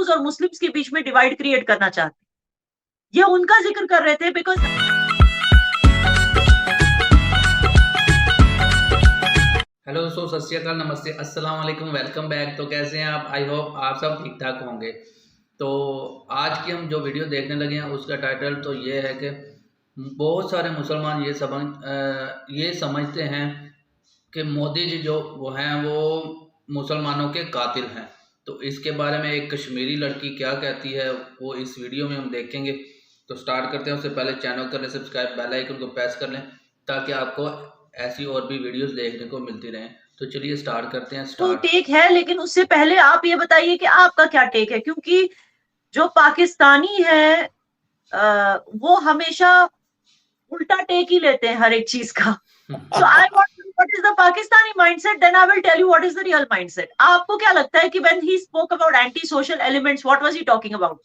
Hindus और Muslims के बीच में डिवाइड क्रिएट करना चाहते हैं। ये उनका जिक्र कर रहे थे बिकॉज हेलो दोस्तों, सत श्री अकाल, नमस्ते, अस्सलाम वालेकुम, वेलकम बैक। तो कैसे हैं आप? आई होप आप सब ठीक ठाक होंगे। तो आज की हम जो वीडियो देखने लगे हैं उसका टाइटल तो ये है कि बहुत सारे मुसलमान ये समझते हैं कि मोदी जी जो वो हैं वो मुसलमानों के कातिल हैं। तो इसके बारे में एक कश्मीरी लड़की क्या कहती है वो इस वीडियो में हम देखेंगे। तो स्टार्ट करते हैं। उससे पहले चैनल कर लें सब्सक्राइब, बेल आइकन को प्रेस कर लें ताकि आपको ऐसी और भी वीडियोस देखने को मिलती रहें। तो चलिए स्टार्ट करते हैं। तो टेक है, लेकिन उससे पहले आप ये बताइए कि आपका क्या टेक है, क्योंकि जो पाकिस्तानी है वो हमेशा उल्टा टेक ही लेते हैं हर एक चीज का। So I want to know what is the Pakistani mindset, then I will tell you what is the real mindset. आपको क्या लगता है कि when he spoke about anti-social elements, what was he talking about?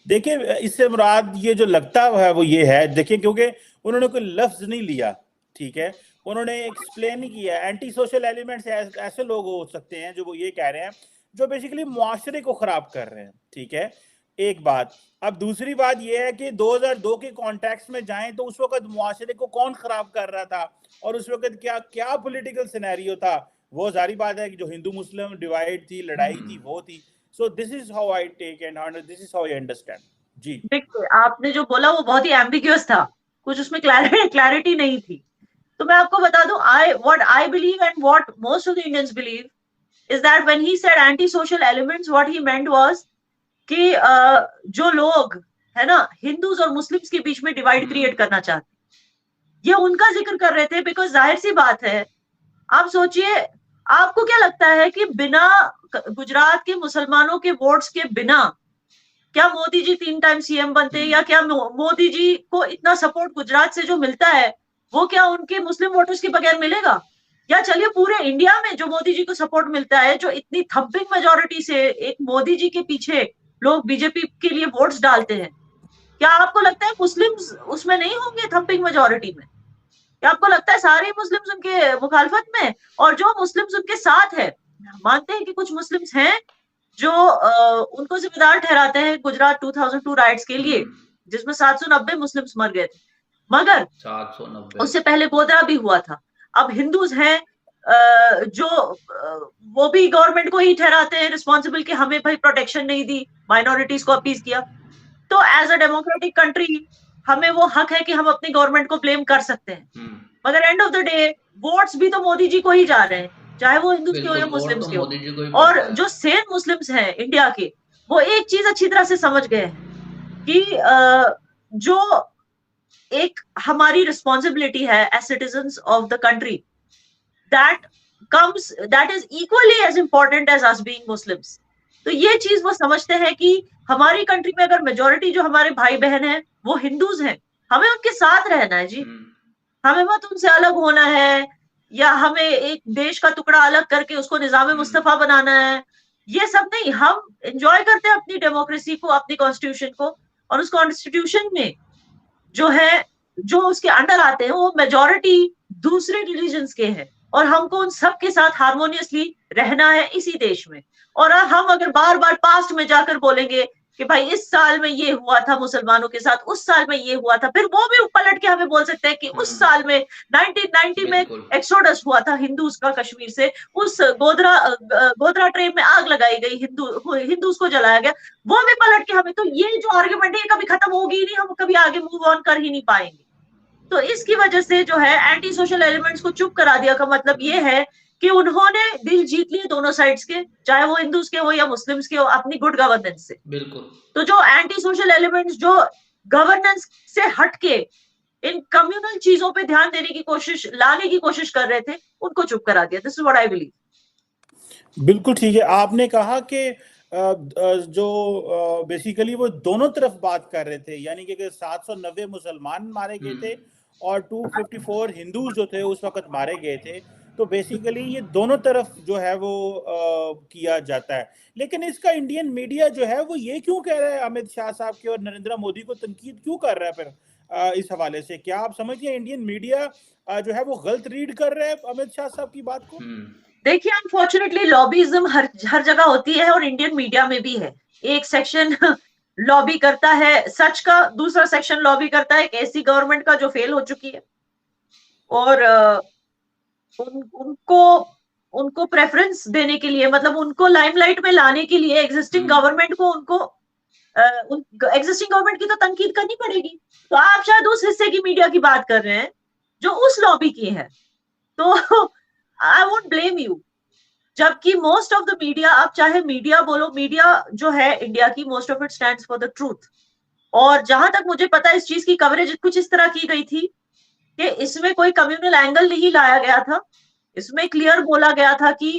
देखिए, इससे मुराद ये जो लगता है वो ये है, देखिए, क्योंकि उन्होंने कोई लफ्ज नहीं लिया, ठीक है, उन्होंने एक्सप्लेन नहीं किया। एंटी सोशल एलिमेंट्स ऐसे लोग हो सकते हैं जो वो ये कह रहे हैं जो बेसिकली मुआशरे को खराब कर रहे हैं, ठीक है, एक बात। अब दूसरी बात ये है कि 2002 के कॉन्टेक्स्ट में जाएं तो उस वक्त मुआशरे को कौन खराब कर रहा था और उस वक्त क्या क्या पॉलिटिकल सिनेरियो था, वो जारी बात है कि जो हिंदू मुस्लिम डिवाइड थी, लड़ाई थी, वो थी। So this is how I take and this is how I understand. जी, देखिए, आपने जो बोला वो बहुत ही एम्बिग्यूअस था, कुछ उसमें क्लैरिटी नहीं थी। तो मैं आपको बता दूं, what I believe and what most of the Indians believe is that when he said anti-social elements, what he meant was कि जो लोग है ना हिंदूज और मुस्लिम्स के बीच में डिवाइड क्रिएट करना चाहते हैं, ये उनका जिक्र कर रहे थे। बिकॉज जाहिर सी बात है, आप सोचिए, आपको क्या लगता है कि बिना गुजरात के मुसलमानों के वोट्स के बिना क्या मोदी जी 3 टाइम सीएम बनते, या क्या मोदी जी को इतना सपोर्ट गुजरात से जो मिलता है वो क्या उनके मुस्लिम वोटर्स के बगैर मिलेगा? या चलिए पूरे इंडिया में जो मोदी जी को सपोर्ट मिलता है, जो इतनी थम्पिंग मेजोरिटी से एक मोदी जी के पीछे लोग बीजेपी के लिए वोट्स डालते हैं, क्या आपको लगता है मुस्लिम्स उसमें नहीं होंगे थम्पिंग मेजोरिटी में? क्या आपको लगता है सारे मुस्लिम्स उनके मुखालफत में? और जो मुस्लिम्स उनके साथ है, मानते हैं कि कुछ मुस्लिम्स हैं जो उनको जिम्मेदार ठहराते हैं गुजरात 2002 राइट्स के लिए, जिसमें 790 मुस्लिम्स मर गए थे, मगर 790 उससे पहले गोधरा भी हुआ था। अब हिंदूज हैं जो वो भी गवर्नमेंट को ही ठहराते हैं रिस्पॉन्सिबल कि हमें भाई प्रोटेक्शन नहीं दी, माइनॉरिटीज को अपीज किया। तो एज अ डेमोक्रेटिक कंट्री हमें वो हक है कि हम अपनी गवर्नमेंट को ब्लेम कर सकते हैं, मगर end of the day votes भी तो मोदी जी को ही जा रहे हैं, चाहे वो हिंदूज के हो या मुस्लिम्स के हो। और जो सेम मुस्लिम्स हैं इंडिया के, वो एक चीज अच्छी तरह से समझ गए हैं कि जो एक हमारी रिस्पॉन्सिबिलिटी है as citizens of the country, that is equally as important as us being Muslims. तो ये चीज वो समझते हैं कि हमारी कंट्री में अगर मेजोरिटी जो हमारे भाई बहन हैं वो हिंदूज हैं, हमें उनके साथ रहना है जी, हमें मत उनसे अलग होना है, या हमें एक देश का टुकड़ा अलग करके उसको निजाम मुस्तफा बनाना है। ये सब नहीं, हम एंजॉय करते हैं अपनी डेमोक्रेसी को, अपनी कॉन्स्टिट्यूशन को, और उस कॉन्स्टिट्यूशन में जो है, जो उसके अंडर आते हैं वो मेजोरिटी दूसरे रिलीजन्स के हैं, और हमको उन सब के साथ हार्मोनियसली रहना है इसी देश में। और हम अगर बार बार पास्ट में जाकर बोलेंगे कि भाई इस साल में ये हुआ था मुसलमानों के साथ, उस साल में ये हुआ था, फिर वो भी पलट के हमें बोल सकते हैं कि उस साल में 1990 में एक्सोडस हुआ था हिंदूज का कश्मीर से, उस गोधरा ट्रेन में आग लगाई गई, हिंदूज को जलाया गया, वो भी पलट के हमें। तो ये जो आर्ग्यूमेंट है कभी खत्म होगी ही नहीं, हम कभी आगे मूव ऑन कर ही नहीं पाएंगे। तो इसकी वजह से जो है एंटी सोशल एलिमेंट्स को चुप करा दिया का मतलब ये है कि उन्होंने दिल जीत लिए दोनों साइड्स के, चाहे वो हिंदूज के हो या मुस्लिम्स के हो, अपनी गुड गवर्नेंस से। बिल्कुल। तो जो एंटी सोशल एलिमेंट्स जो गवर्नेंस से हटके इन कम्युनल चीजों पे ध्यान देने की कोशिश, लाने की कोशिश कर रहे थे, उनको चुप करा दिया। This is what I believe. बिल्कुल ठीक है। आपने कहा कि जो बेसिकली वो दोनों तरफ बात कर रहे थे, यानी कि 790 मुसलमान मारे गए थे और 254 हिंदूज जो थे उस वक्त मारे गए थे। तो बेसिकली ये दोनों तरफ जो है वो किया जाता है। लेकिन इसका इंडियन मीडिया जो है वो ये क्यों कह रहा है, अमित शाह साहब के और नरेंद्र मोदी को तनकीद क्यों कर रहा है फिर इस हवाले से? क्या आप समझिए इंडियन मीडिया जो है वो गलत रीड कर रहा है अमित शाह साहब की बात को? देखिए अनफॉर्चुनेटली लॉबीइज्म हर जगह होती है और इंडियन मीडिया में भी है। एक सेक्शन लॉबी करता है सच का, दूसरा सेक्शन लॉबी करता है एक ऐसी गवर्नमेंट का जो फेल हो चुकी है, और उनको उनको प्रेफरेंस देने के लिए, मतलब उनको लाइमलाइट में लाने के लिए एग्जिस्टिंग गवर्नमेंट को उनको एग्जिस्टिंग गवर्नमेंट की तो तनकीद करनी पड़ेगी। तो आप शायद उस हिस्से की मीडिया की बात कर रहे हैं जो उस लॉबी की है, तो आई वोंट ब्लेम यू। जबकि मोस्ट ऑफ द मीडिया, आप चाहे मीडिया बोलो, मीडिया जो है इंडिया की, most of it stands for the truth. और जहां तक मुझे पता है इस चीज की कवरेज कुछ इस तरह की गई थी कि इसमें कोई कम्युनल एंगल नहीं लाया गया था, इसमें क्लियर बोला गया था कि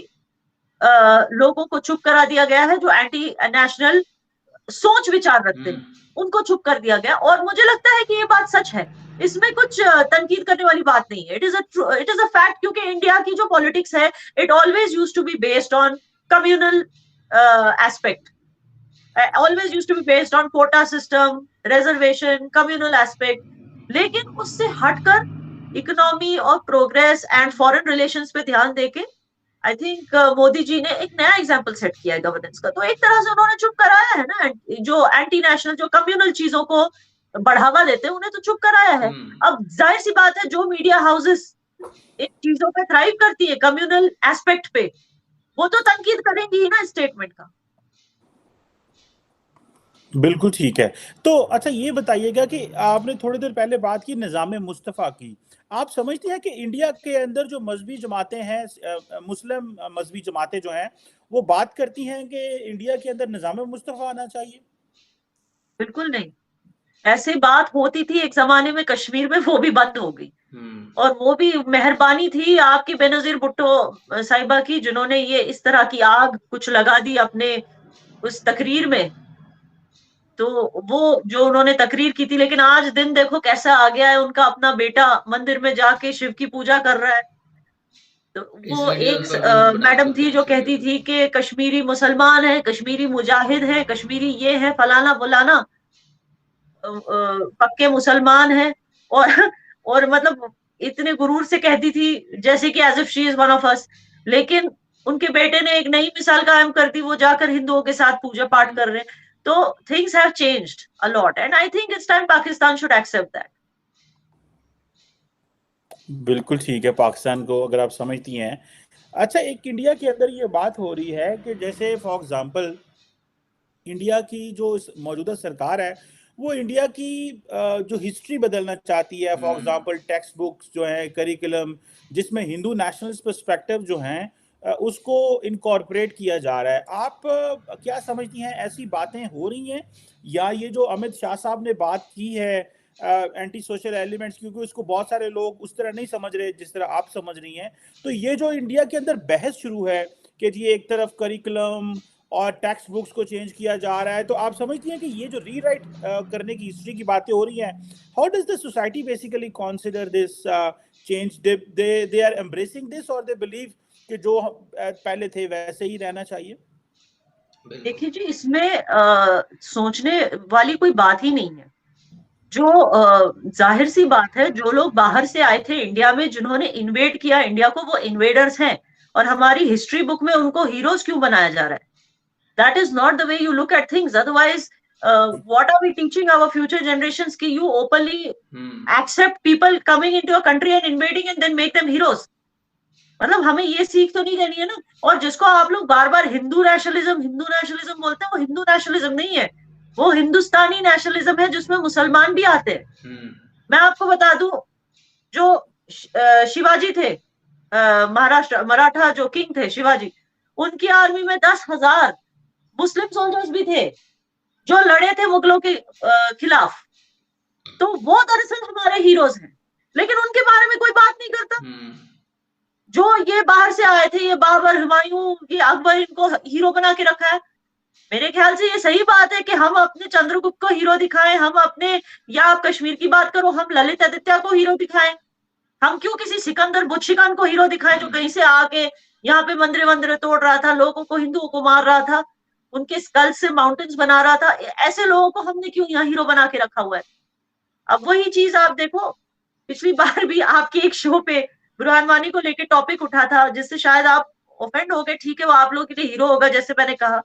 लोगों को चुप करा दिया गया है जो एंटी नेशनल सोच विचार रखते हैं, उनको चुप कर दिया गया। और मुझे लगता है कि ये बात सच है, इसमें कुछ तनकीद करने वाली बात नहीं है। इट इज अ फैक्ट, क्योंकि इंडिया की जो पॉलिटिक्स है it always used to be based on communal aspect, always used to be based on quota system, reservation, communal aspect. लेकिन उससे हटकर इकोनॉमी और प्रोग्रेस एंड फॉरेन रिलेशंस पे ध्यान देके आई थिंक मोदी जी ने एक नया एग्जाम्पल सेट किया है गवर्नेंस का। तो एक तरह से उन्होंने चुप कराया है ना, जो एंटी नेशनल, जो कम्युनल चीजों को बढ़ावा देते हैं उन्हें तो चुप कराया है। अब जाहिर सी बात है जो मीडिया हाउसेस इन चीजों पे थ्राइव करती है कम्युनल एस्पेक्ट पे, वो तो तनकीद करेंगी ही ना स्टेटमेंट का। बिल्कुल ठीक है। तो अच्छा ये बताइएगा कि आपने थोड़ी देर पहले बात की निज़ाम मुस्तफ़ा की, आप समझते हैं कि इंडिया के अंदर जो मजहबी जमातें हैं, मुस्लिम मजहबी जमातें जो हैं, वो बात करती हैं कि इंडिया के अंदर निज़ाम मुस्तफ़ा आना चाहिए? बिल्कुल नहीं, ऐसी बात होती थी एक जमाने में कश्मीर में, वो भी बंद हो गई। और वो भी मेहरबानी थी आपकी बेनजीर भुट्टो साहिबा की, जिन्होंने ये इस तरह की आग कुछ लगा दी अपने उस तकरीर में। तो वो जो उन्होंने तकरीर की थी, लेकिन आज दिन देखो कैसा आ गया है, उनका अपना बेटा मंदिर में जाके शिव की पूजा कर रहा है। तो वो एक मैडम थी जो कहती थी कि कश्मीरी मुसलमान है, कश्मीरी मुजाहिद है, कश्मीरी ये है, फलाना फलाना, पक्के मुसलमान है। और मतलब इतने गुरूर से कहती थी जैसे कि as if she is one of us. लेकिन उनके बेटे ने एक नई मिसाल कायम कर दी, वो जाकर हिंदुओं के साथ पूजा पाठ कर रहे हैं। तो things have changed a lot and I think it's time Pakistan should accept that. बिल्कुल ठीक है, पाकिस्तान को अगर आप समझती हैं। अच्छा, एक इंडिया के अंदर ये बात हो रही है कि जैसे फॉर एग्जांपल इंडिया की जो मौजूदा सरकार है वो इंडिया की जो हिस्ट्री बदलना चाहती है। फॉर एग्जांपल टेक्स्ट बुक्स जो हैं, करिकुलम जिसमें हिंदू नेशनल पर्सपेक्टिव जो हैं उसको इनकॉर्पोरेट किया जा रहा है। आप क्या समझती हैं, ऐसी बातें हो रही हैं या ये जो अमित शाह साहब ने बात की है एंटी सोशल एलिमेंट्स, क्योंकि उसको बहुत सारे लोग उस तरह नहीं समझ रहे जिस तरह आप समझ रही हैं, तो ये जो इंडिया के अंदर बहस शुरू है कि जी एक तरफ करिकुलम और टेक्स्ट बुक्स को चेंज किया जा रहा है, तो आप समझती हैं कि ये जो रीराइट करने की हिस्ट्री की बातें हो रही हैं, how does the society basically consider this change? They are embracing this और दे बिलीव कि जो पहले थे वैसे ही रहना चाहिए? देखिए जी, इसमें सोचने वाली कोई बात ही नहीं है। जो जाहिर सी बात है, जो लोग बाहर से आए थे इंडिया में, जिन्होंने इन्वेड किया इंडिया को, वो इन्वेडर्स हैं। और हमारी हिस्ट्री बुक में उनको हीरोज क्यों बनाया जा रहा है? That is not the way you look at things. Otherwise, what are we teaching our future generations? कि you openly accept people coming into your country and invading and then make them heroes. मतलब हमें ये सीख तो नहीं देनी है ना। और जिसको आप लोग बार बार हिंदू नेशनलिज्म बोलते हैं, वो हिंदू नेशनलिज्म नहीं है, वो हिंदुस्तानी नेशनलिज्म है जिसमें मुसलमान भी आते हैं। मैं आपको बता दूं, जो शिवाजी थे, महाराष्ट्र मराठा जो किंग थे शिवाजी, उनकी आर्मी में 10,000 मुस्लिम सोल्जर्स भी थे जो लड़े थे मुगलों के खिलाफ। तो वो दरअसल हमारे हीरोज हैं, लेकिन उनके बारे में कोई बात नहीं करता। जो ये बाहर से आए थे, ये बाबर, हुमायूं, ये अकबर, इनको हीरो बना के रखा है। मेरे ख्याल से ये सही बात है कि हम अपने चंद्रगुप्त को हीरो दिखाएं, हम अपने, या आप कश्मीर की बात करो, हम ललित आदित्य को हीरो दिखाएं। हम क्यों किसी सिकंदर बुतशिकान को हीरो दिखाएं जो कहीं से आके यहाँ पे मंदिर तोड़ रहा था, लोगों को, हिंदुओं को मार रहा था, उनके स्कल से माउंटेन्स बना रहा था। ऐसे लोगों को हमने क्यों यहाँ हीरो बना के रखा हुआ है? अब वही चीज आप देखो, पिछली बार भी आपके एक शो पे बुरहान वानी को लेके टॉपिक उठा था, जिससे शायद आप ऑफेंड हो गए, ठीक है, वो आप लोगों के लिए हीरो होगा जैसे मैंने कहा,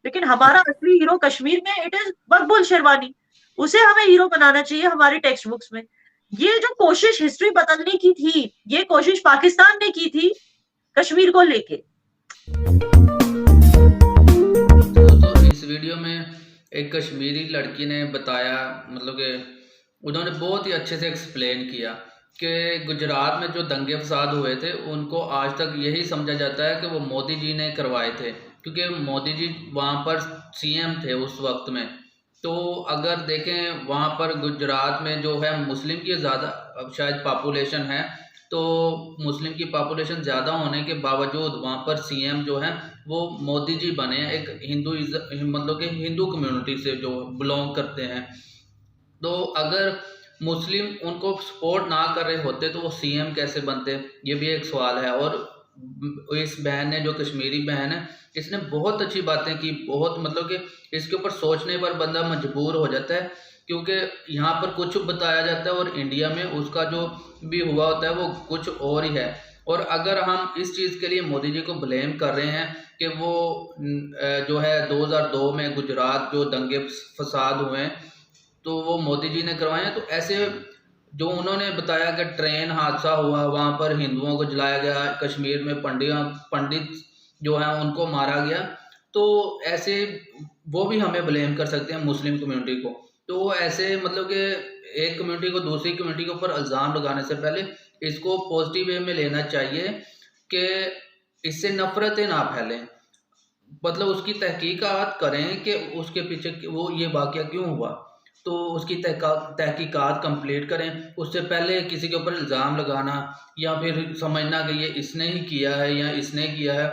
लेकिन हमारा असली हीरो कश्मीर में इट इज मकबूल शेरवानी। उसे हमें हीरो बनाना चाहिए हमारे टेक्स्ट बुक्स में। ये जो कोशिश हिस्ट्री बदलने की थी, ये कोशिश पाकिस्तान ने की थी कश्मीर को लेके। तो इस वीडियो में एक कश्मीरी लड़की ने बताया, मतलब कि उन्होंने बहुत ही अच्छे से एक्सप्लेन किया कि गुजरात में जो दंगे फसाद हुए थे उनको आज तक यही समझा जाता है कि वो मोदी जी ने करवाए थे, क्योंकि मोदी जी वहाँ पर सीएम थे उस वक्त में। तो अगर देखें वहाँ पर गुजरात में जो है मुस्लिम की ज़्यादा शायद पॉपुलेशन है, तो मुस्लिम की पॉपुलेशन ज़्यादा होने के बावजूद वहाँ पर सीएम जो है वो मोदी जी बने, एक हिंदू मतलब कि हिंदू कम्युनिटी से जो बिलोंग करते हैं। तो अगर मुस्लिम उनको सपोर्ट ना कर रहे होते तो वो सीएम कैसे बनते, ये भी एक सवाल है। और इस बहन ने, जो कश्मीरी बहन है, इसने बहुत अच्छी बातें की, बहुत मतलब कि इसके ऊपर सोचने पर बंदा मजबूर हो जाता है, क्योंकि यहाँ पर कुछ बताया जाता है और इंडिया में उसका जो भी हुआ होता है वो कुछ और ही है। और अगर हम इस चीज़ के लिए मोदी जी को ब्लेम कर रहे हैं कि वो जो है 2002 में गुजरात जो दंगे फसाद हुए तो वो मोदी जी ने करवाए हैं, तो ऐसे जो उन्होंने बताया कि ट्रेन हादसा हुआ, वहाँ पर हिंदुओं को जलाया गया, कश्मीर में पंडित जो हैं उनको मारा गया, तो ऐसे वो भी हमें ब्लेम कर सकते हैं मुस्लिम कम्युनिटी को। तो ऐसे मतलब कि एक कम्युनिटी को दूसरी कम्युनिटी के ऊपर इल्ज़ाम लगाने से पहले इसको पॉजिटिव वे में लेना चाहिए कि इससे नफरतें ना फैलें, मतलब उसकी तहकीकात करें कि उसके पीछे वो ये वाक़या क्यों हुआ, तो उसकी तहकीकात कंप्लीट करें। उससे पहले किसी के ऊपर इल्ज़ाम लगाना या फिर समझना कि ये इसने ही किया है या इसने किया है,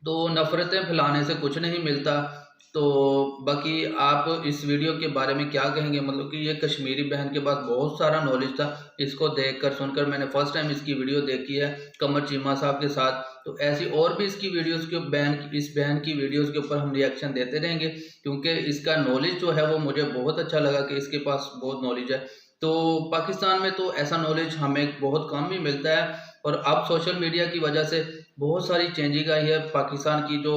तो नफ़रतें फैलाने से कुछ नहीं मिलता। तो बाकी आप इस वीडियो के बारे में क्या कहेंगे? मतलब कि ये कश्मीरी बहन के पास बहुत सारा नॉलेज था, इसको देखकर सुनकर मैंने फर्स्ट टाइम इसकी वीडियो देखी है कमर चीमा साहब के साथ। तो ऐसी और भी इसकी वीडियोस के इस बहन की वीडियोस के ऊपर हम रिएक्शन देते रहेंगे, क्योंकि इसका नॉलेज जो है वो मुझे बहुत अच्छा लगा कि इसके पास बहुत नॉलेज है। तो पाकिस्तान में तो ऐसा नॉलेज हमें बहुत कम ही मिलता है, और अब सोशल मीडिया की वजह से बहुत सारी चेंजिंग आई है। पाकिस्तान की जो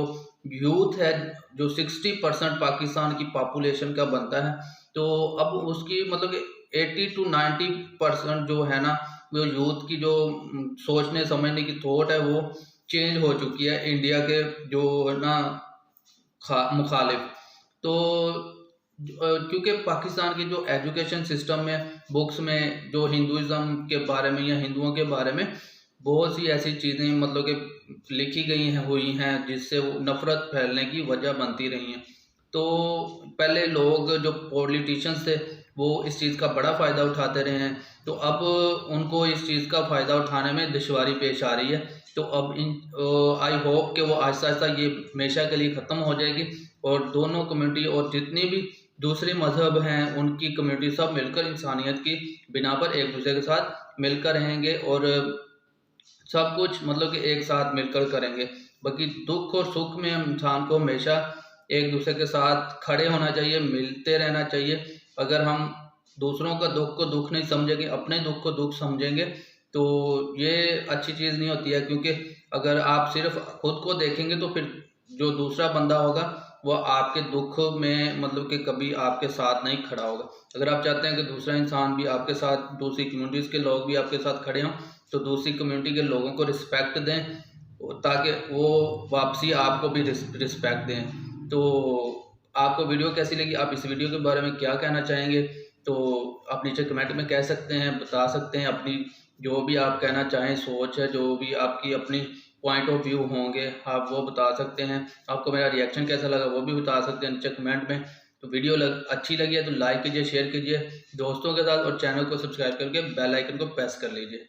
यूथ है, जो 60% पाकिस्तान की पॉपुलेशन का बनता है, तो अब उसकी मतलब 80 to 90% जो है ना, वो यूथ की जो सोचने समझने की थॉट है वो चेंज हो चुकी है इंडिया के जो है ना मुखालिफ। तो क्योंकि पाकिस्तान की जो एजुकेशन सिस्टम में, बुक्स में जो हिंदुज़म के बारे में या हिंदुओं के बारे में बहुत सी ऐसी चीज़ें मतलब कि लिखी गई हैं, हुई हैं, जिससे वो नफ़रत फैलने की वजह बनती रही हैं। तो पहले लोग जो पॉलिटिशियंस थे वो इस चीज़ का बड़ा फ़ायदा उठाते रहे हैं, तो अब उनको इस चीज़ का फ़ायदा उठाने में दुश्वारी पेश आ रही है। तो अब आई होप कि वो आहिस्ता आहिस्ता ये हमेशा के लिए ख़त्म हो जाएगी, और दोनों कम्युनिटी और जितनी भी दूसरे मज़हब हैं उनकी कम्युनिटी सब मिलकर इंसानियत की बिना पर एक दूसरे के साथ मिलकर रहेंगे, और सब कुछ मतलब कि एक साथ मिलकर करेंगे। बाकी दुख और सुख में इंसान को हमेशा एक दूसरे के साथ खड़े होना चाहिए, मिलते रहना चाहिए। अगर हम दूसरों का दुख को दुख नहीं समझेंगे, अपने दुख को दुख समझेंगे, तो ये अच्छी चीज़ नहीं होती है। क्योंकि अगर आप सिर्फ खुद को देखेंगे तो फिर जो दूसरा बंदा होगा वो आपके दुख में मतलब कि कभी आपके साथ नहीं खड़ा होगा। अगर आप चाहते हैं कि दूसरा इंसान भी आपके साथ, दूसरी कम्युनिटीज़ के लोग भी आपके साथ खड़े हों, तो दूसरी कम्युनिटी के लोगों को रिस्पेक्ट दें, ताकि वो वापसी आपको भी रिस्पेक्ट दें। तो आपको वीडियो कैसी लगी? आप इस वीडियो के बारे में क्या कहना चाहेंगे? तो आप नीचे कमेंट में कह सकते हैं, बता सकते हैं अपनी जो भी आप कहना चाहें, सोच है, जो भी आपकी अपनी पॉइंट ऑफ व्यू होंगे आप वो बता सकते हैं। आपको मेरा रिएक्शन कैसा लगा वो भी बता सकते हैं नीचे कमेंट में। तो वीडियो अच्छी लगी है तो लाइक कीजिए, शेयर कीजिए दोस्तों के साथ, और चैनल को सब्सक्राइब करके बेल आइकन को प्रेस कर लीजिए।